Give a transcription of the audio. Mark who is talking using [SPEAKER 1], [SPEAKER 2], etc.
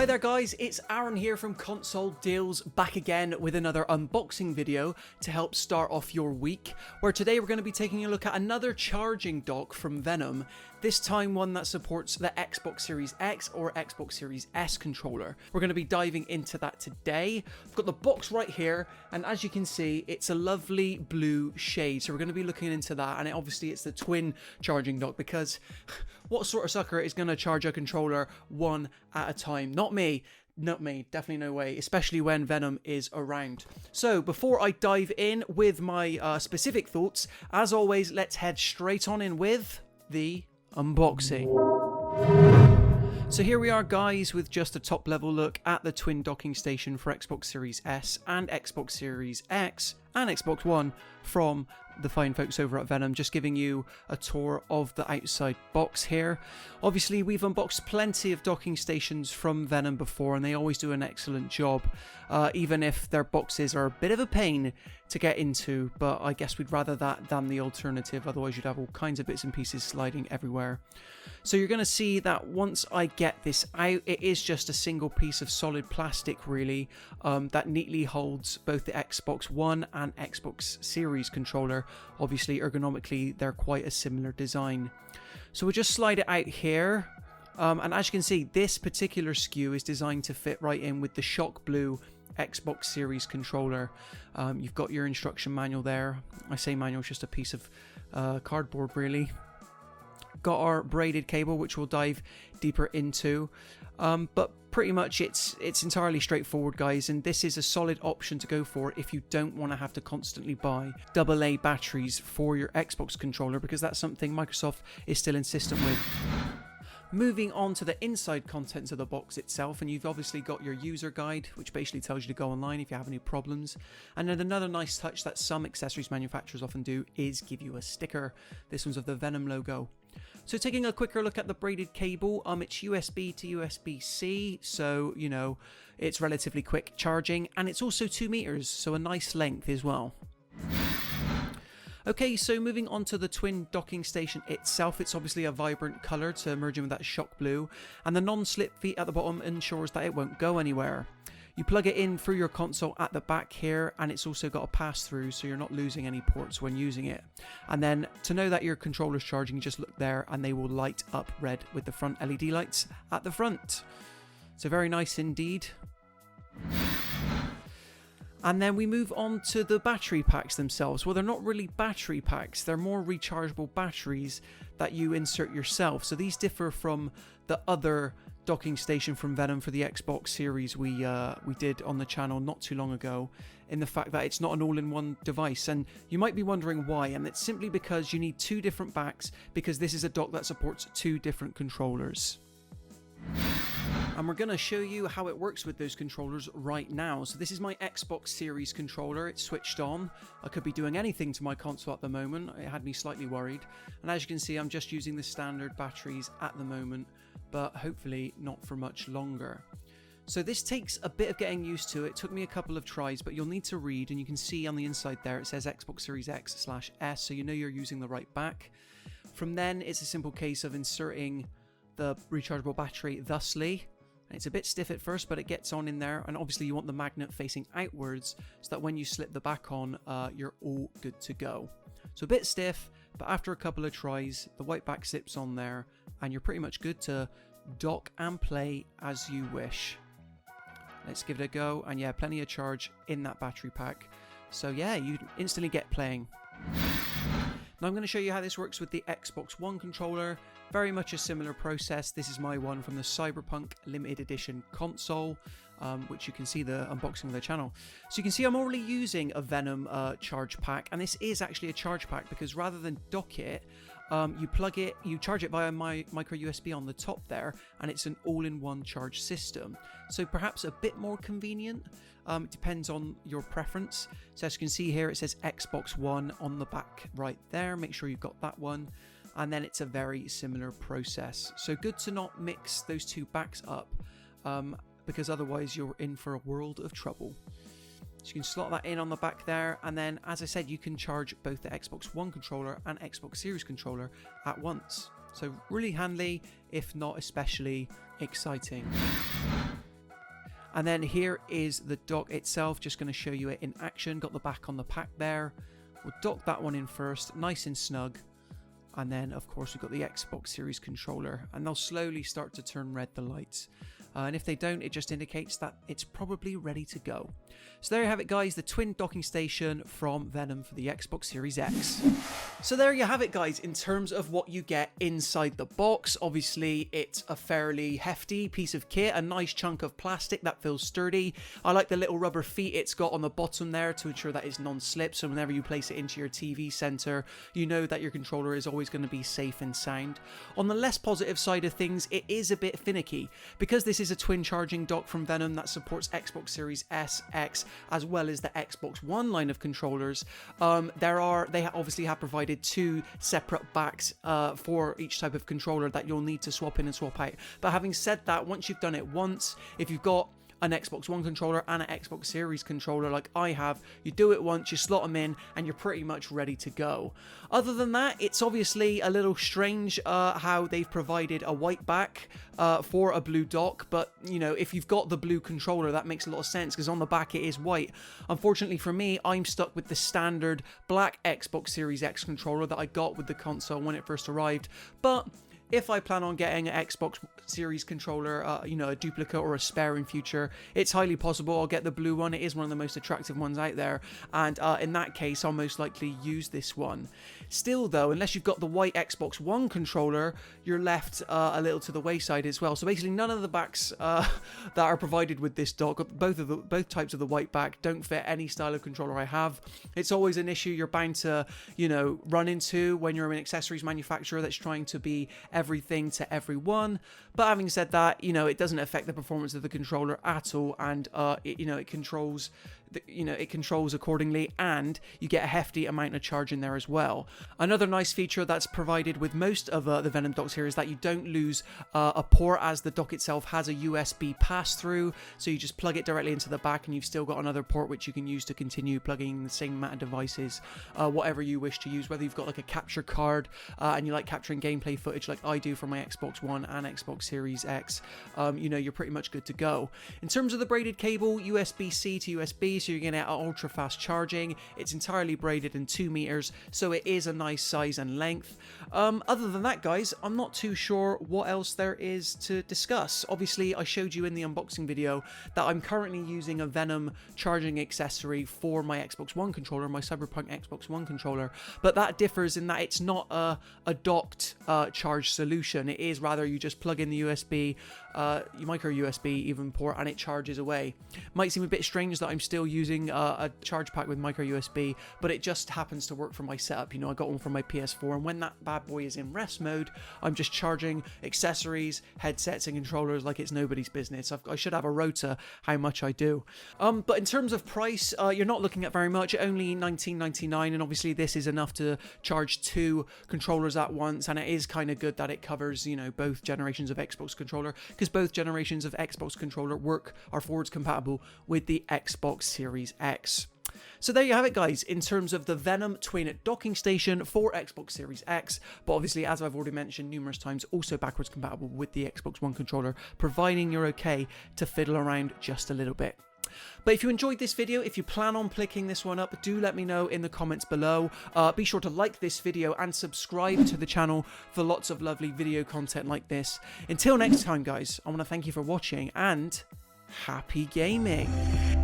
[SPEAKER 1] Hi there guys, it's Aaron here from Console Deals, back again with another unboxing video to help start off your week, where today we're going to be taking a look at another charging dock from Venom, this time one that supports the Xbox Series X or Xbox Series S controller. We're going to be diving into that today. I've got the box right here, and as you can see, it's a lovely blue shade, so we're going to be looking into that, and obviously it's the twin charging dock, because what sort of sucker is going to charge a controller one at a time? Not me, definitely no way, especially when Venom is around. So before I dive in with my specific thoughts, as always, let's head straight on in with the unboxing. So here we are guys with just a top level look at the twin docking station for Xbox Series S and Xbox Series X and Xbox One from the fine folks over at Venom, just giving you a tour of the outside box here. Obviously we've unboxed plenty of docking stations from Venom before and they always do an excellent job, even if their boxes are a bit of a pain to get into, but I guess we'd rather that than the alternative, otherwise you'd have all kinds of bits and pieces sliding everywhere. So you're going to see that once I get this out, it is just a single piece of solid plastic really, that neatly holds both the Xbox One and Xbox Series controller. Obviously ergonomically they're quite a similar design. So we'll just slide it out here, and as you can see, this particular SKU is designed to fit right in with the shock blue Xbox Series controller. You've got your instruction manual there. I say manual, it's just a piece of cardboard really. Got our braided cable, which we'll dive deeper into, but pretty much it's entirely straightforward guys, and this is a solid option to go for if you don't want to have to constantly buy AA batteries for your Xbox controller, because that's something Microsoft is still insistent with. Moving on to the inside contents of the box itself, and you've obviously got your user guide, which basically tells you to go online if you have any problems. And then another nice touch that some accessories manufacturers often do is give you a sticker. This one's of the Venom logo. So taking a quicker look at the braided cable, it's USB to USB-C, so you know it's relatively quick charging, and it's also 2 meters, so a nice length as well. Okay, so moving on to the twin docking station itself, it's obviously a vibrant colour to merge in with that shock blue, and the non-slip feet at the bottom ensures that it won't go anywhere. You plug it in through your console at the back here, and it's also got a pass-through, so you're not losing any ports when using it. And then to know that your controller's charging, just look there and they will light up red with the front LED lights at the front. So very nice indeed. And then we move on to the battery packs themselves. Well, they're not really battery packs, they're more rechargeable batteries that you insert yourself. So these differ from the other docking station from Venom for the Xbox Series we did on the channel not too long ago, in the fact that it's not an all-in-one device. And you might be wondering why, and it's simply because you need 2 different backs, because this is a dock that supports 2 different controllers. And we're going to show you how it works with those controllers right now. So this is my Xbox Series controller. It's switched on. I could be doing anything to my console at the moment. It had me slightly worried. And as you can see, I'm just using the standard batteries at the moment, but hopefully not for much longer. So this takes a bit of getting used to. It took me a couple of tries, but you'll need to read, and you can see on the inside there it says Xbox Series X/S, so you know you're using the right back. From then, it's a simple case of inserting the rechargeable battery thusly. And it's a bit stiff at first, but it gets on in there, and obviously you want the magnet facing outwards so that when you slip the back on, you're all good to go. So a bit stiff, but after a couple of tries, the white back slips on there, and you're pretty much good to dock and play as you wish. Let's give it a go, and yeah, plenty of charge in that battery pack. So yeah, you instantly get playing. Now I'm going to show you how this works with the Xbox One controller. Very much a similar process. This is my one from the Cyberpunk Limited Edition console, which you can see the unboxing of the channel. So you can see I'm already using a Venom charge pack, and this is actually a charge pack because rather than dock it, you charge it via my micro USB on the top there, and it's an all-in-one charge system. So perhaps a bit more convenient. It depends on your preference. So as you can see here, it says Xbox One on the back right there. Make sure you've got that one. And then it's a very similar process. So good to not mix those 2 backs up, because otherwise you're in for a world of trouble. So you can slot that in on the back there, and then as I said, you can charge both the Xbox One controller and Xbox Series controller at once. So really handy, if not especially exciting. And then here is the dock itself, just going to show you it in action. Got the back on the pack there. We'll dock that one in first, nice and snug. And then, of course, we've got the Xbox Series controller, and they'll slowly start to turn red, the lights. And if they don't, it just indicates that it's probably ready to go. So there you have it, guys, the twin docking station from Venom for the Xbox Series X. So there you have it, guys, in terms of what you get inside the box. Obviously, it's a fairly hefty piece of kit, a nice chunk of plastic that feels sturdy. I like the little rubber feet it's got on the bottom there to ensure that it's non-slip, so whenever you place it into your TV center, you know that your controller is always going to be safe and sound. On the less positive side of things, it is a bit finicky. Because this is a twin charging dock from Venom that supports Xbox Series S, X, as well as the Xbox One line of controllers, they obviously have provided two separate backs for each type of controller that you'll need to swap in and swap out. But having said that, once you've done it once, if you've got an Xbox One controller and an Xbox Series controller like I have, you do it once, you slot them in, and you're pretty much ready to go. Other than that, it's obviously a little strange how they've provided a white back for a blue dock, but you know, if you've got the blue controller, that makes a lot of sense because on the back it is white. Unfortunately for me, I'm stuck with the standard black Xbox Series X controller that I got with the console when it first arrived, but if I plan on getting an Xbox Series controller, you know, a duplicate or a spare in future, it's highly possible I'll get the blue one. It is one of the most attractive ones out there, and in that case, I'll most likely use this one. Still, though, unless you've got the white Xbox One controller, you're left a little to the wayside as well. So basically, none of the backs that are provided with this dock, both types of the white back, don't fit any style of controller I have. It's always an issue you're bound to, you know, run into when you're an accessories manufacturer that's trying to be everything to everyone. But having said that, you know, it doesn't affect the performance of the controller at all, and it controls accordingly, and you get a hefty amount of charge in there as well. Another nice feature that's provided with most of the Venom docks here is that you don't lose a port, as the dock itself has a USB pass-through, so you just plug it directly into the back and you've still got another port which you can use to continue plugging the same amount of devices, whatever you wish to use, whether you've got like a capture card and you like capturing gameplay footage like I do from my Xbox One and Xbox Series X, you know, you're pretty much good to go. In terms of the braided cable, USB-C to USB, so you're going to get ultra fast charging. It's entirely braided in 2 meters, so it is a nice size and length. Other than that, guys, I'm not too sure what else there is to discuss. Obviously, I showed you in the unboxing video that I'm currently using a Venom charging accessory for my Xbox One controller, my Cyberpunk Xbox One controller, but that differs in that it's not a docked charge solution. It is rather you just plug in the USB, micro USB even port, and it charges away. Might seem a bit strange that I'm still using a charge pack with micro USB, but it just happens to work for my setup. You know, I got one from my PS4, and when that bad boy is in rest mode, I'm just charging accessories, headsets, and controllers like it's nobody's business. I should have a rota how much I do. But in terms of price, you're not looking at very much, only $19.99, and obviously this is enough to charge 2 controllers at once, and it is kind of good that it covers, you know, both generations of Xbox controller, because both generations of Xbox controller are forwards compatible with the Xbox Series X. So there you have it, guys, in terms of the Venom twin docking station for Xbox Series X, but obviously, as I've already mentioned numerous times, also backwards compatible with the Xbox One controller, providing you're okay to fiddle around just a little bit. But if you enjoyed this video, if you plan on picking this one up, do let me know in the comments below. Be sure to like this video and subscribe to the channel for lots of lovely video content like this. Until next time, guys, I want to thank you for watching and happy gaming.